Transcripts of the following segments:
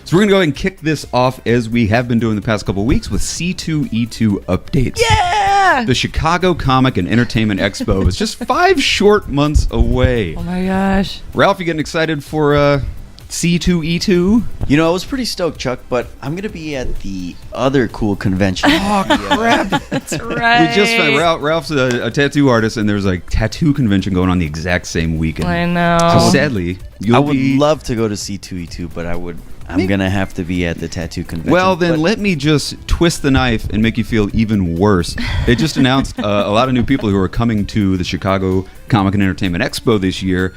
So we're going to go ahead and kick this off as we have been doing the past couple of weeks with C2E2 updates. Yeah! The Chicago Comic and Entertainment Expo is just 5 short months away. Oh my gosh. Ralph, you getting excited for C2E2? You know, I was pretty stoked, Chuck, but I'm going to be at the other cool convention. Oh, crap. That's right. We just found Ralph's a tattoo artist, and there's a tattoo convention going on the exact same weekend. I know. So sadly, I would love to go to C2E2, but I'm going to have to be at the tattoo convention. Well, then let me just twist the knife and make you feel even worse. They just announced a lot of new people who are coming to the Chicago Comic and Entertainment Expo this year.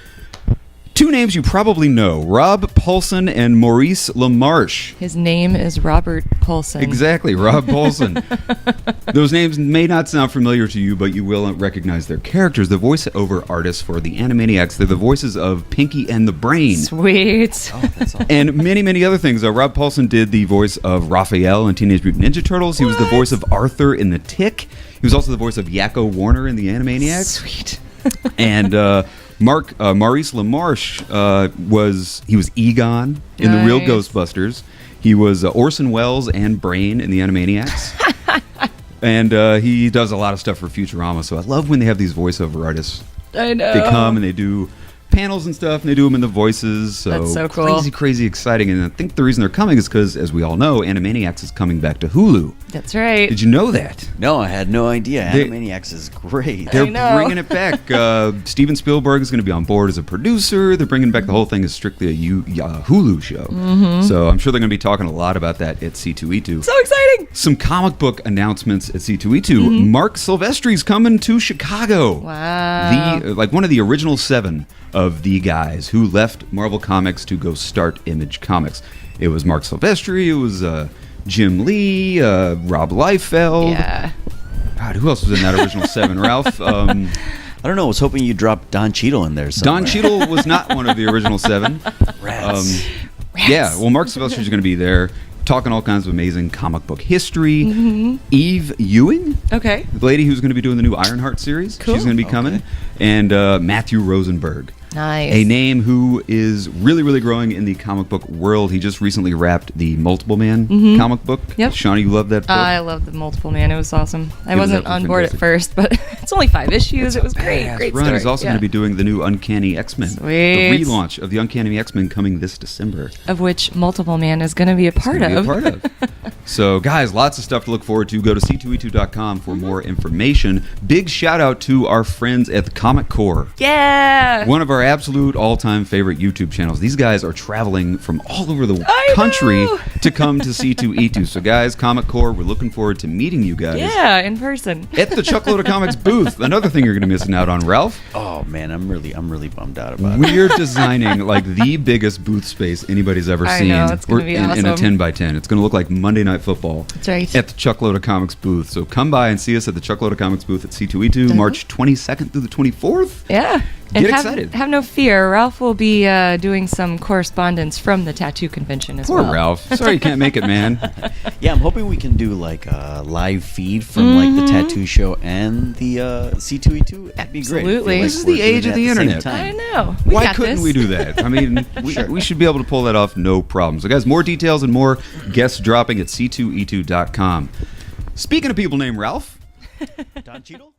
2 names you probably know, Rob Paulson and Maurice LaMarche. His name is Robert Paulson. Exactly, Rob Paulson. Those names may not sound familiar to you, but you will recognize their characters. The voiceover artists for the Animaniacs. They're the voices of Pinky and the Brain. Sweet. Oh, that's awesome. And many, many other things. Rob Paulson did the voice of Raphael in Teenage Mutant Ninja Turtles. He was the voice of Arthur in The Tick. He was also the voice of Yakko Warner in the Animaniacs. Sweet. And Maurice LaMarche was Egon in the real Nice. Ghostbusters. He was Orson Welles and Brain in the Animaniacs. And he does a lot of stuff for Futurama. So I love when they have these voiceover artists. I know. They come and they do panels and stuff, and they do them in the voices. So That's so cool. Crazy, crazy exciting. And I think the reason they're coming is because, as we all know, Animaniacs is coming back to Hulu. That's right. Did you know that? No, I had no idea. They- Animaniacs is great. They're know. bringing it back. Steven Spielberg is going to be on board as a producer. They're bringing back the whole thing as strictly a Hulu show. Mm-hmm. So I'm sure they're going to be talking a lot about that at C2E2. So exciting. Some comic book announcements at C2E2. Mm-hmm. Mark Silvestri's coming to Chicago. Wow. One of the original 7 of the guys who left Marvel Comics to go start Image Comics. It was Mark Silvestri. It was Jim Lee, Rob Liefeld. Yeah. God, who else was in that original 7? Ralph? I don't know. I was hoping you dropped Don Cheadle in there somewhere. Don Cheadle was not one of the original 7. Rats. Yeah, well, Mark Silvestri's going to be there talking all kinds of amazing comic book history. Mm-hmm. Eve Ewing, Okay. the lady who's going to be doing the new Ironheart series, Cool. she's going to be coming. Okay. And Matthew Rosenberg. Nice. A name who is really, really growing in the comic book world. He just recently wrapped the Multiple Man comic book. Yep. Shauna, you love that book? I love the Multiple Man. It was awesome. I It was wasn't absolutely on board at fantastic. first, but it's only 5 issues. It was great. Badass Great run. story. He's also going to be doing the new Uncanny X-Men. Sweet. The relaunch of the Uncanny X-Men coming this December. Of which Multiple Man is going to be a part Gonna of. be a part of. So, guys, lots of stuff to look forward to. Go to c2e2.com for more information. Big shout out to our friends at the Comic Core. Yeah. One of our absolute all-time favorite YouTube channels. These guys are traveling from all over the I country know. to come to C2E2. So, guys, Comic Core, we're looking forward to meeting you guys Yeah, in person. at the Chuckload of Comics booth. Another thing you're going to be missing out on, Ralph. Oh man, I'm really bummed out about it. We're designing like the biggest booth space anybody's ever I seen. know, it's gonna be in a awesome. 10 by 10. It's going to look like Monday Night Football. That's right. At the Chuckload of Comics booth. So come by and see us at the Chuckload of Comics booth at C2E2, March 22nd through the 24th. Yeah. Get And excited. Have no fear. Ralph will be doing some correspondence from the tattoo convention as Poor well. Ralph. Sorry you can't make it, man. Yeah, I'm hoping we can do like a live feed from like the tattoo show and the C2E2. That'd be great. I feel Absolutely. like This is we're the doing age of that the at same internet. time. I know. We Why got couldn't this. we do that? I mean, we should be able to pull that off, no problem. So, guys, more details and more guests dropping at c2e2.com. Speaking of people named Ralph, Don Cheadle?